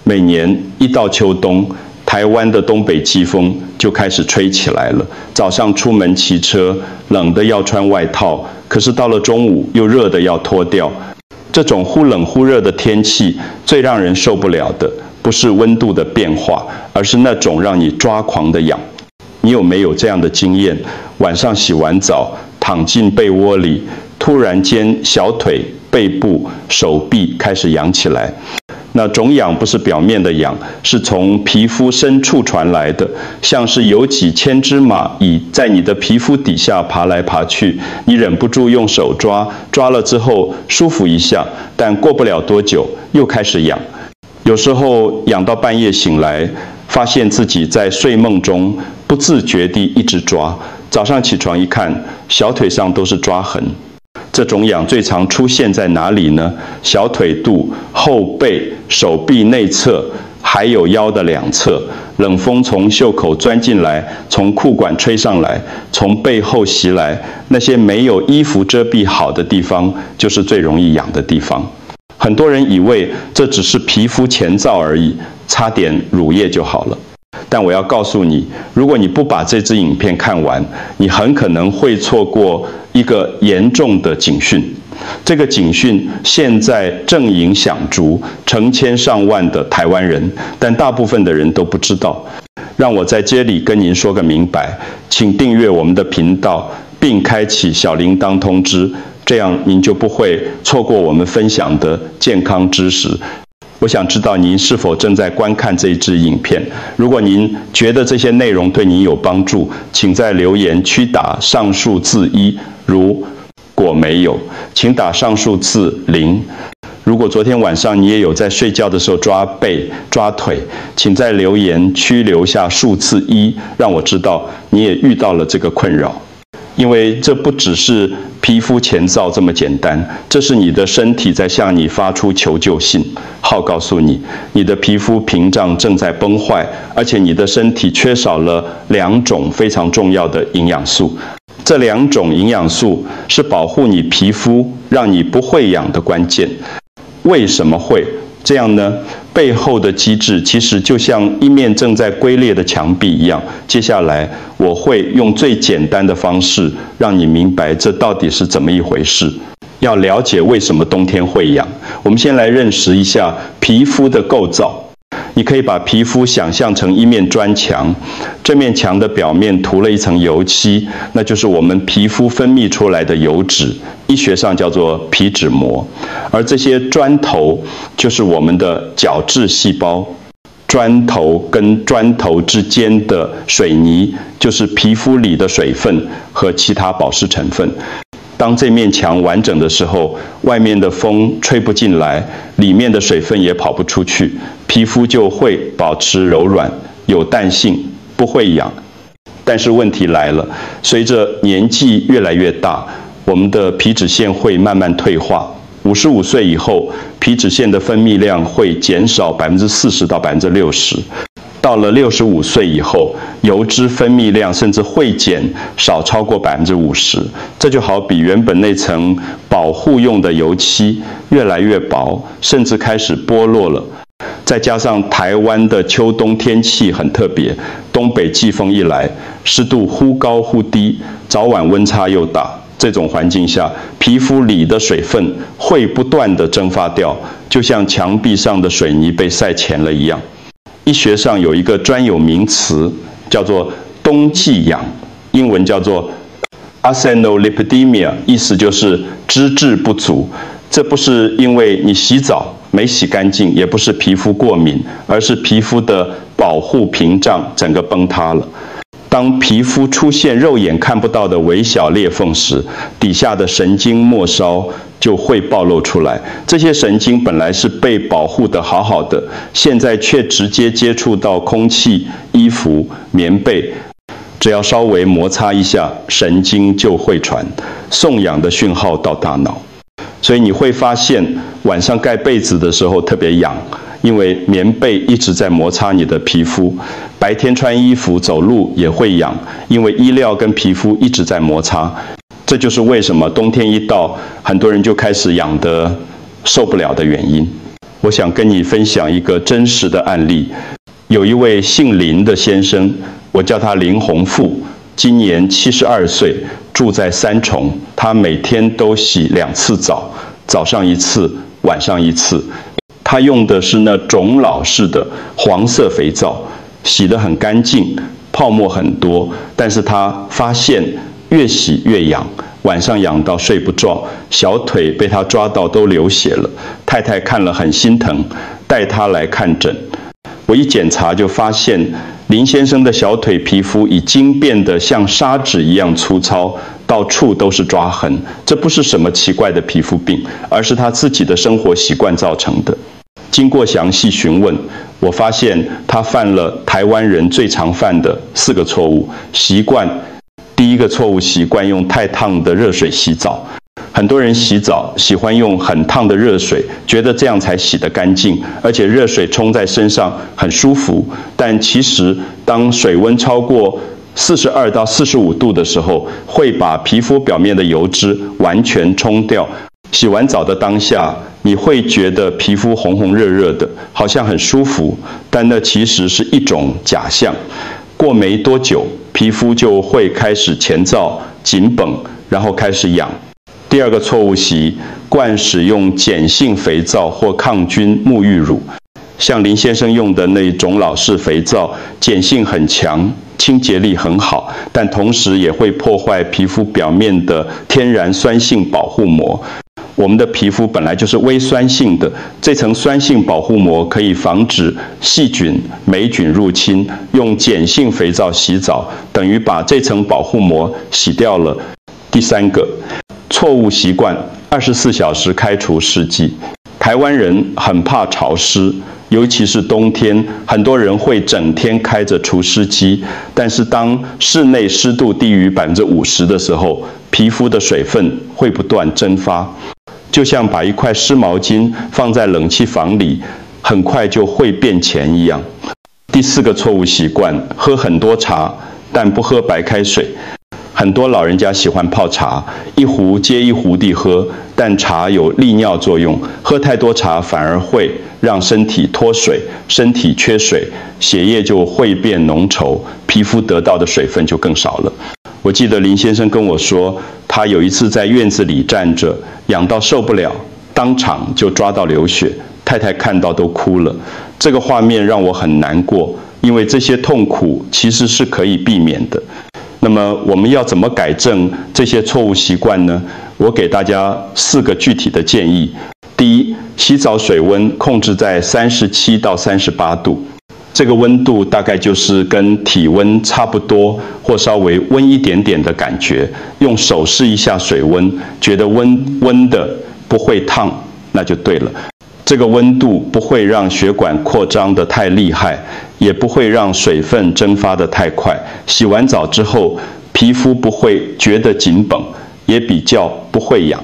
每年一到秋冬，台湾的东北季风就开始吹起来了。早上出门骑车，冷的要穿外套，可是到了中午又热的要脱掉。这种忽冷忽热的天气，最让人受不了的，不是温度的变化，而是那种让你抓狂的痒。你有没有这样的经验？晚上洗完澡，躺进被窝里，突然间小腿、背部、手臂开始痒起来。那种痒不是表面的痒，是从皮肤深处传来的，像是有几千只蚂蚁在你的皮肤底下爬来爬去，你忍不住用手抓，抓了之后舒服一下，但过不了多久又开始痒。有时候痒到半夜醒来，发现自己在睡梦中不自觉地一直抓，早上起床一看，小腿上都是抓痕。这种痒最常出现在哪里呢？小腿肚、后背、手臂内侧，还有腰的两侧。冷风从袖口钻进来，从裤管吹上来，从背后袭来，那些没有衣服遮蔽好的地方，就是最容易痒的地方。很多人以为这只是皮肤前燥而已，擦点乳液就好了。但我要告诉你，如果你不把这支影片看完，你很可能会错过一个严重的警讯。这个警讯现在正影响逐成千上万的台湾人，但大部分的人都不知道。让我在这里跟您说个明白，请订阅我们的频道，并开启小铃铛通知，这样您就不会错过我们分享的健康知识。我想知道您是否正在观看这一支影片。如果您觉得这些内容对您有帮助，请在留言区打上述字1，如果没有，请打上述字0。如果昨天晚上你也有在睡觉的时候抓背、抓腿，请在留言区留下数字1，让我知道你也遇到了这个困扰。因为这不只是皮肤前燥这么简单，这是你的身体在向你发出求救信号，告诉你你的皮肤屏障正在崩坏，而且你的身体缺少了2种非常重要的营养素。这2种营养素是保护你皮肤、让你不会痒的关键。为什么会这样呢？背后的机制其实就像一面正在龟裂的墙壁一样。接下来我会用最简单的方式让你明白这到底是怎么一回事。要了解为什么冬天会痒，我们先来认识一下皮肤的构造。你可以把皮肤想象成一面砖墙，这面墙的表面涂了一层油漆，那就是我们皮肤分泌出来的油脂，医学上叫做皮脂膜。而这些砖头就是我们的角质细胞，砖头跟砖头之间的水泥就是皮肤里的水分和其他保湿成分。当这面墙完整的时候，外面的风吹不进来，里面的水分也跑不出去，皮肤就会保持柔软、有弹性，不会痒。但是问题来了，随着年纪越来越大，我们的皮脂腺会慢慢退化。55岁以后，皮脂腺的分泌量会减少40%到60%。到了65岁以后，油脂分泌量甚至会减少超过50%。这就好比原本那层保护用的油漆越来越薄，甚至开始剥落了。再加上台湾的秋冬天气很特别，东北季风一来，湿度忽高忽低，早晚温差又大。这种环境下，皮肤里的水分会不断地蒸发掉，就像墙壁上的水泥被晒浅了一样。医学上有一个专有名词，叫做冬季痒，英文叫做 arsenolipidemia， 意思就是脂质不足。这不是因为你洗澡没洗干净，也不是皮肤过敏，而是皮肤的保护屏障整个崩塌了。当皮肤出现肉眼看不到的微小裂缝时，底下的神经末梢就会暴露出来。这些神经本来是被保护得好好的，现在却直接接触到空气、衣服、棉被，只要稍微摩擦一下，神经就会传送痒的讯号到大脑。所以你会发现晚上盖被子的时候特别痒，因为棉被一直在摩擦你的皮肤。白天穿衣服走路也会痒，因为衣料跟皮肤一直在摩擦。这就是为什么冬天一到，很多人就开始痒得受不了的原因。我想跟你分享一个真实的案例。有一位姓林的先生，我叫他林洪富，今年72岁，住在三重。他每天都洗2次澡，早上1次，晚上1次。他用的是那种老式的黄色肥皂，洗得很干净，泡沫很多，但是他发现越洗越痒，晚上痒到睡不着，小腿被他抓到都流血了。太太看了很心疼，带他来看诊。我一检查就发现林先生的小腿皮肤已经变得像砂纸一样粗糙，到处都是抓痕。这不是什么奇怪的皮肤病，而是他自己的生活习惯造成的。经过详细询问，我发现他犯了台湾人最常犯的4个错误。第一个错误，习惯用太烫的热水洗澡。很多人洗澡喜欢用很烫的热水，觉得这样才洗得干净，而且热水冲在身上很舒服。但其实当水温超过42到45度的时候，会把皮肤表面的油脂完全冲掉。洗完澡的当下，你会觉得皮肤红红热热的，好像很舒服，但那其实是一种假象。过没多久，皮肤就会开始前燥、紧绷，然后开始痒。第二个错误，习惯使用碱性肥皂或抗菌沐浴乳。像林先生用的那种老式肥皂，碱性很强，清洁力很好，但同时也会破坏皮肤表面的天然酸性保护膜。我们的皮肤本来就是微酸性的，这层酸性保护膜可以防止细菌、霉菌入侵。用碱性肥皂洗澡，等于把这层保护膜洗掉了。第三个错误习惯，24小时开除湿机。台湾人很怕潮湿，尤其是冬天，很多人会整天开着除湿机，但是当室内湿度低于50%的时候，皮肤的水分会不断蒸发，就像把一块湿毛巾放在冷气房里，很快就会变钱一样。第4个错误习惯，喝很多茶，但不喝白开水。很多老人家喜欢泡茶，一壶接一壶地喝，但茶有利尿作用，喝太多茶反而会让身体脱水，身体缺水，血液就会变浓稠，皮肤得到的水分就更少了。我记得林先生跟我说，他有一次在院子里站着，痒到受不了，当场就抓到流血，太太看到都哭了。这个画面让我很难过，因为这些痛苦其实是可以避免的。那么我们要怎么改正这些错误习惯呢？我给大家4个具体的建议。第一，洗澡水温控制在37到38度，这个温度大概就是跟体温差不多或稍微温一点点的感觉。用手试一下水温，觉得温的不会烫，那就对了。这个温度不会让血管扩张得太厉害，也不会让水分蒸发得太快。洗完澡之后，皮肤不会觉得紧绷，也比较不会痒。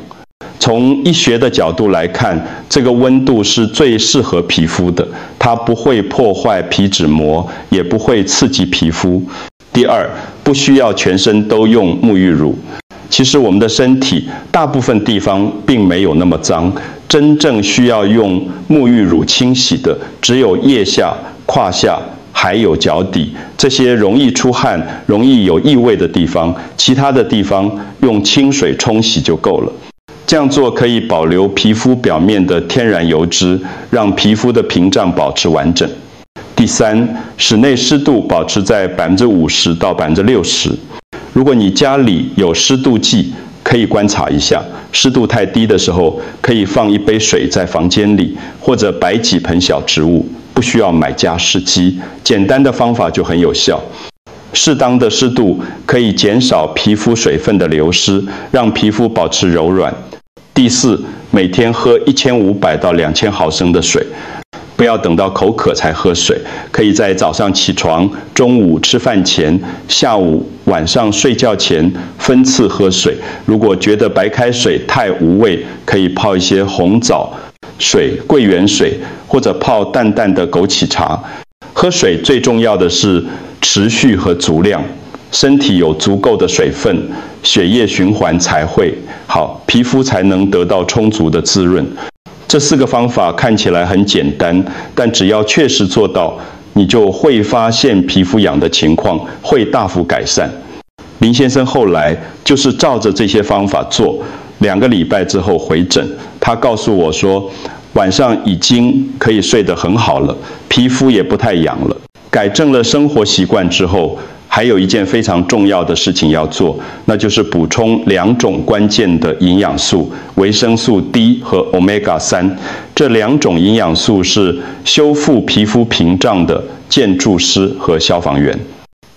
从医学的角度来看，这个温度是最适合皮肤的，它不会破坏皮脂膜，也不会刺激皮肤。第二，不需要全身都用沐浴乳。其实我们的身体大部分地方并没有那么脏，真正需要用沐浴乳清洗的只有腋下、胯下还有脚底，这些容易出汗、容易有异味的地方，其他的地方用清水冲洗就够了。这样做可以保留皮肤表面的天然油脂，让皮肤的屏障保持完整。第三，室内湿度保持在50%到60%。如果你家里有湿度计，可以观察一下，湿度太低的时候，可以放一杯水在房间里，或者摆几盆小植物，不需要买加湿机，简单的方法就很有效。适当的湿度可以减少皮肤水分的流失，让皮肤保持柔软。第4，每天喝1500到2000毫升的水。不要等到口渴才喝水，可以在早上起床、中午吃饭前、下午、晚上睡觉前分次喝水。如果觉得白开水太无味，可以泡一些红枣水、桂圆水，或者泡淡淡的枸杞茶。喝水最重要的是持续和足量，身体有足够的水分，血液循环才会好，皮肤才能得到充足的滋润。这4个方法看起来很简单，但只要确实做到，你就会发现皮肤痒的情况会大幅改善。林先生后来就是照着这些方法做，2个礼拜之后回诊，他告诉我说，晚上已经可以睡得很好了，皮肤也不太痒了。改正了生活习惯之后，还有一件非常重要的事情要做，那就是补充2种关键的营养素，维生素 D 和 Omega-3。这2种营养素是修复皮肤屏障的建筑师和消防员。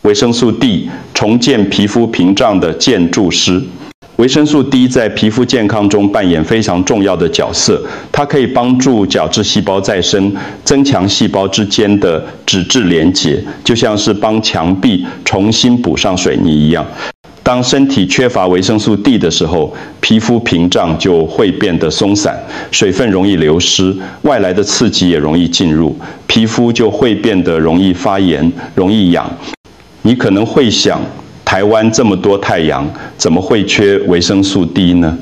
维生素 D 重建皮肤屏障的建筑师。维生素 D 在皮肤健康中扮演非常重要的角色，它可以帮助角质细胞再生，增强细胞之间的脂质连结，就像是帮墙壁重新补上水泥一样。当身体缺乏维生素 D 的时候，皮肤屏障就会变得松散，水分容易流失，外来的刺激也容易进入，皮肤就会变得容易发炎，容易痒。你可能会想，台湾这么多太阳，怎么会缺维生素 D 呢？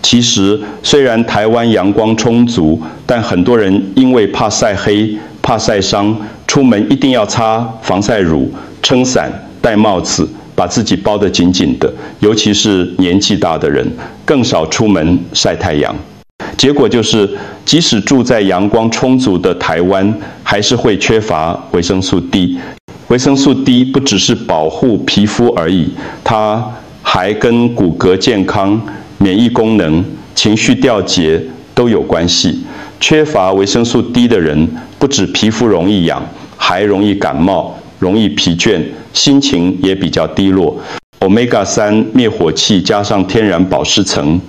其实，虽然台湾阳光充足，但很多人因为怕晒黑、怕晒伤，出门一定要擦防晒乳、撑伞、戴帽子，把自己包得紧紧的。尤其是年纪大的人，更少出门晒太阳。结果就是，即使住在阳光充足的台湾，还是会缺乏维生素 D。维生素 D 不只是保护皮肤而已，它还跟骨骼健康、免疫功能、情绪调节都有关系。缺乏维生素 D 的人，不止皮肤容易痒，还容易感冒、容易疲倦，心情也比较低落。Omega-3 灭火器加上天然保湿层。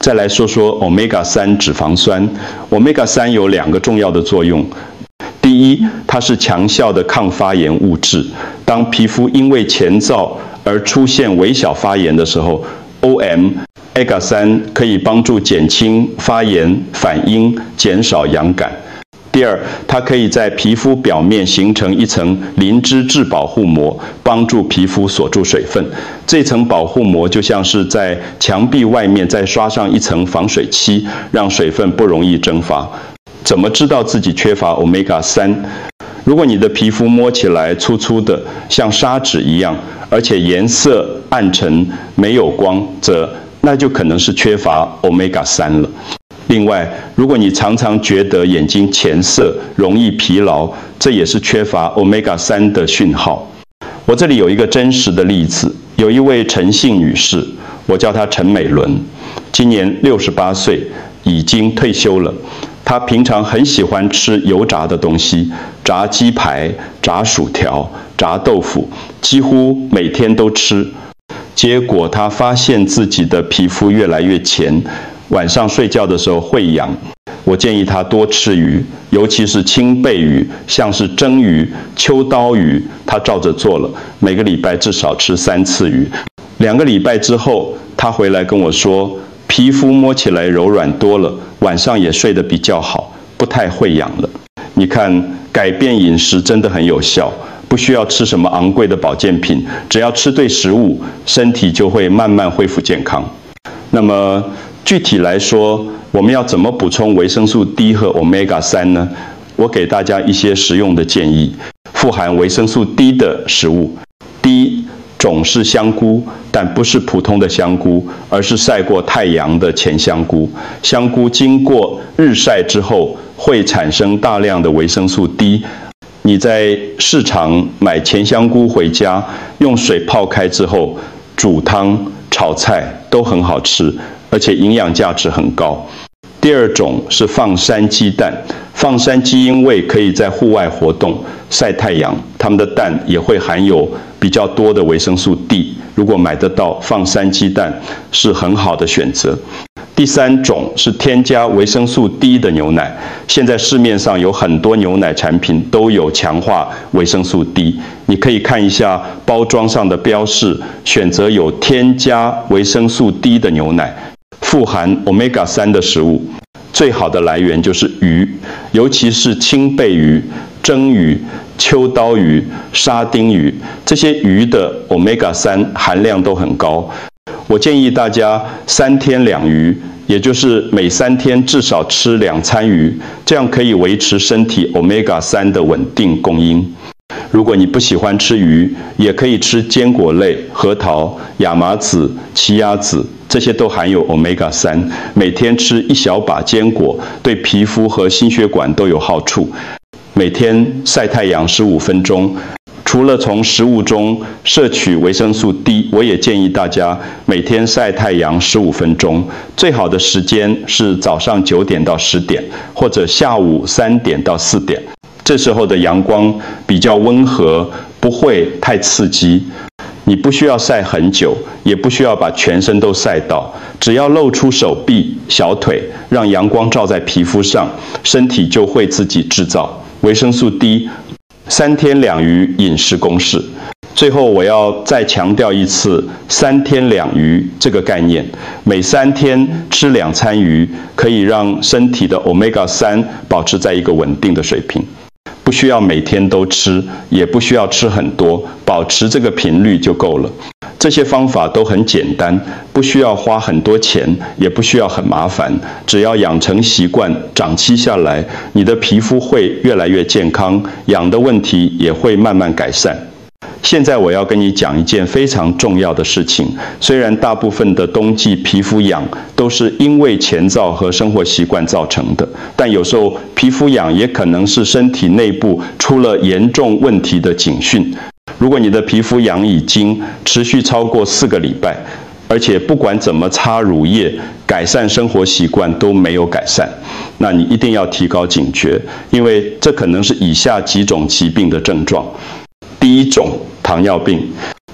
再来说说 Omega-3 脂肪酸。Omega-3 有2个重要的作用。第一，它是强效的抗发炎物质。当皮肤因为前兆而出现微小发炎的时候 ，Omega-3 可以帮助减轻发炎反应，减少痒感。第二，它可以在皮肤表面形成一层磷脂质保护膜，帮助皮肤锁住水分。这层保护膜就像是在墙壁外面再刷上一层防水漆，让水分不容易蒸发。怎么知道自己缺乏 Omega-3？ 如果你的皮肤摸起来粗粗的，像砂纸一样，而且颜色暗沉、没有光泽，那就可能是缺乏 Omega-3 了。另外，如果你常常觉得眼睛浅色、容易疲劳，这也是缺乏 Omega-3 的讯号。我这里有一个真实的例子，有一位陈姓女士，我叫她陈美伦，今年68岁，已经退休了。她平常很喜欢吃油炸的东西，炸鸡排、炸薯条、炸豆腐，几乎每天都吃。结果她发现自己的皮肤越来越浅，晚上睡觉的时候会痒。我建议她多吃鱼，尤其是青背鱼，像是蒸鱼、秋刀鱼，她照着做了，每个礼拜至少吃3次鱼。2个礼拜之后，她回来跟我说，皮肤摸起来柔软多了，晚上也睡得比较好，不太会痒了。你看，改变饮食真的很有效，不需要吃什么昂贵的保健品，只要吃对食物，身体就会慢慢恢复健康。那么具体来说，我们要怎么补充维生素 D 和 Omega-3 呢？我给大家一些实用的建议。富含维生素 D 的食物，第一种是香菇，但不是普通的香菇，而是晒过太阳的前香菇。香菇经过日晒之后，会产生大量的维生素 D。你在市场买前香菇回家，用水泡开之后，煮汤、炒菜都很好吃，而且营养价值很高。第二种是放山鸡蛋，放山鸡因为可以在户外活动、晒太阳，它们的蛋也会含有比较多的维生素 D。如果买得到，放山鸡蛋是很好的选择。第三种是添加维生素 D 的牛奶，现在市面上有很多牛奶产品都有强化维生素 D， 你可以看一下包装上的标示，选择有添加维生素 D 的牛奶。富含 Omega-3 的食物，最好的来源就是鱼，尤其是青背鱼、蒸鱼、秋刀鱼、沙丁鱼，这些鱼的 Omega-3 含量都很高。我建议大家3天2鱼，也就是每3天至少吃2餐鱼，这样可以维持身体 Omega-3 的稳定供应。如果你不喜欢吃鱼，也可以吃坚果类，核桃、亚麻籽、奇亚籽，这些都含有 Omega-3。每天吃1小把坚果，对皮肤和心血管都有好处。每天晒太阳15分钟。除了从食物中摄取维生素 D， 我也建议大家每天晒太阳15分钟。最好的时间是早上9点到10点，或者下午3点到4点。这时候的阳光比较温和，不会太刺激。你不需要晒很久，也不需要把全身都晒到，只要露出手臂、小腿，让阳光照在皮肤上，身体就会自己制造维生素 D。3天2鱼饮食公式。最后我要再强调一次3天2鱼这个概念，每3天吃2餐鱼，可以让身体的 Omega-3 保持在一个稳定的水平。不需要每天都吃，也不需要吃很多，保持这个频率就够了。这些方法都很简单，不需要花很多钱，也不需要很麻烦，只要养成习惯，长期下来，你的皮肤会越来越健康，痒的问题也会慢慢改善。现在我要跟你讲一件非常重要的事情，虽然大部分的冬季皮肤痒都是因为前兆和生活习惯造成的，但有时候皮肤痒也可能是身体内部出了严重问题的警讯。如果你的皮肤痒已经持续超过4个礼拜，而且不管怎么擦乳液、改善生活习惯都没有改善，那你一定要提高警觉，因为这可能是以下几种疾病的症状。第一种，糖尿病。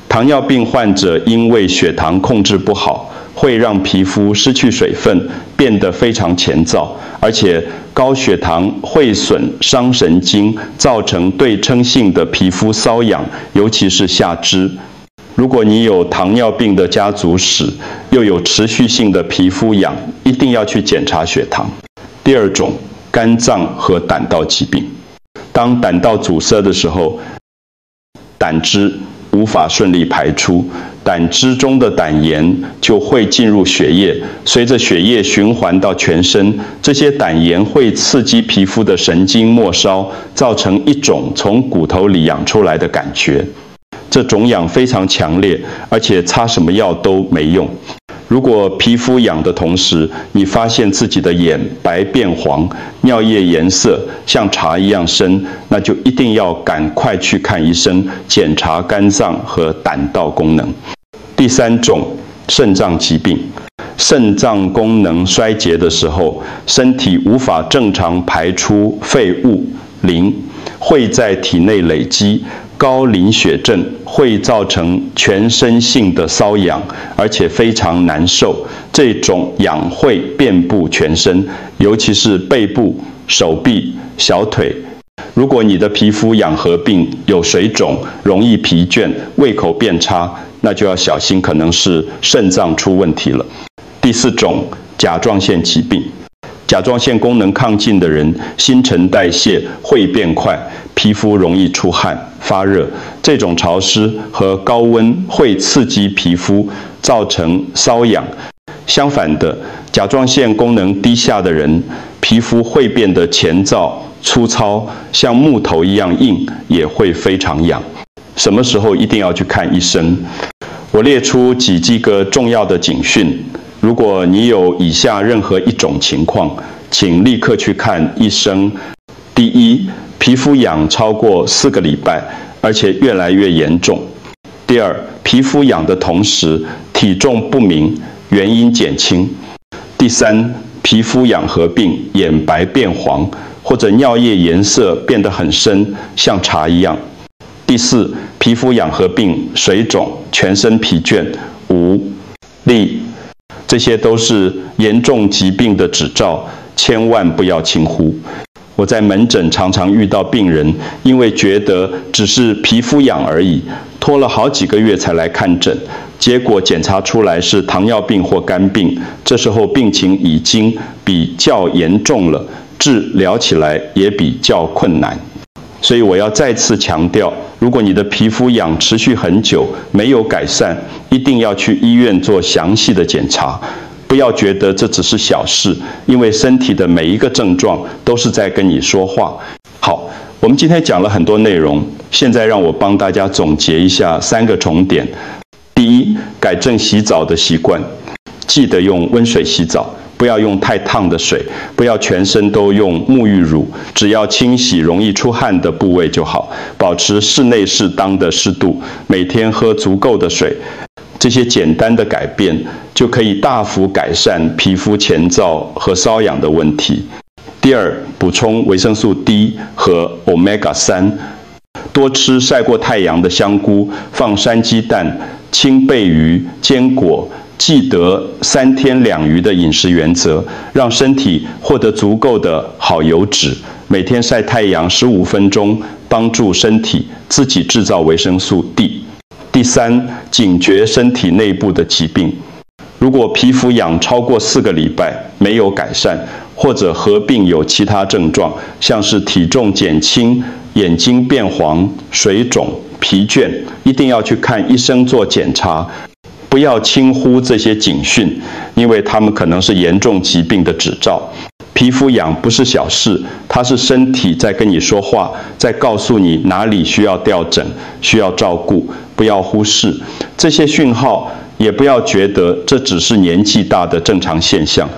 糖尿病患者因为血糖控制不好，会让皮肤失去水分，变得非常前躁，而且高血糖会损伤神经，造成对称性的皮肤瘙痒，尤其是下肢。如果你有糖尿病的家族史，又有持续性的皮肤痒，一定要去检查血糖。第二种，肝脏和胆道疾病。当胆道阻塞的时候，胆汁无法顺利排出，胆汁中的胆盐就会进入血液，随着血液循环到全身，这些胆盐会刺激皮肤的神经末梢，造成一种从骨头里痒出来的感觉。这种痒非常强烈，而且擦什么药都没用。如果皮肤痒的同时，你发现自己的眼白变黄，尿液颜色像茶一样深，那就一定要赶快去看医生，检查肝脏和胆道功能。第三种，肾脏疾病。肾脏功能衰竭的时候，身体无法正常排出废物磷，会在体内累积。高磷血症会造成全身性的瘙痒，而且非常难受。这种痒会遍布全身，尤其是背部、手臂、小腿。如果你的皮肤痒合并有水肿、容易疲倦、胃口变差，那就要小心，可能是肾脏出问题了。第四种，甲状腺疾病。甲状腺功能亢进的人，新陈代谢会变快，皮肤容易出汗、发热。这种潮湿和高温会刺激皮肤，造成瘙痒。相反的，甲状腺功能低下的人，皮肤会变得前躁、粗糙，像木头一样硬，也会非常痒。什么时候一定要去看医生？我列出几个重要的警讯。如果你有以下任何一种情况，请立刻去看医生。第一，皮肤痒超过4个礼拜，而且越来越严重。第二，皮肤痒的同时，体重不明，原因减轻。第三，皮肤痒合并眼白变黄，或者尿液颜色变得很深，像茶一样。第四，皮肤痒合并水肿，全身疲倦、无力。这些都是严重疾病的指兆，千万不要轻忽。我在门诊常常遇到病人，因为觉得只是皮肤痒而已，拖了好几个月才来看诊，结果检查出来是糖尿病或肝病，这时候病情已经比较严重了，治疗起来也比较困难。所以我要再次强调，如果你的皮肤痒持续很久没有改善，一定要去医院做详细的检查。不要觉得这只是小事，因为身体的每一个症状都是在跟你说话。好，我们今天讲了很多内容，现在让我帮大家总结一下3个重点。第一，改正洗澡的习惯，记得用温水洗澡，不要用太烫的水，不要全身都用沐浴乳，只要清洗容易出汗的部位就好，保持室内适当的湿度，每天喝足够的水。这些简单的改变就可以大幅改善皮肤前燥和瘙痒的问题。第二，补充维生素 D 和 Omega-3，多吃晒过太阳的香菇、放山鸡蛋、青贝鱼、坚果，记得3天2鱼的饮食原则，让身体获得足够的好油脂。每天晒太阳15分钟，帮助身体自己制造维生素 D。第三，警觉身体内部的疾病。如果皮肤痒超过4个礼拜没有改善，或者合并有其他症状，像是体重减轻、眼睛变黄、水肿、疲倦，一定要去看医生做检查。不要轻忽这些警讯，因为它们可能是严重疾病的指兆。皮肤痒不是小事，它是身体在跟你说话，在告诉你哪里需要调整、需要照顾，不要忽视这些讯号，也不要觉得这只是年纪大的正常现象。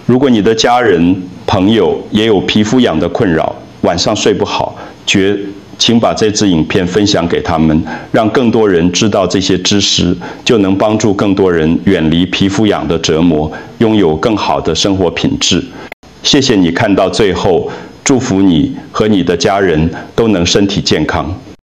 如果你的家人、朋友也有皮肤痒的困扰，晚上睡不好，请把这支影片分享给他们，让更多人知道这些知识，就能帮助更多人远离皮肤痒的折磨，拥有更好的生活品质。谢谢你看到最后，祝福你和你的家人都能身体健康。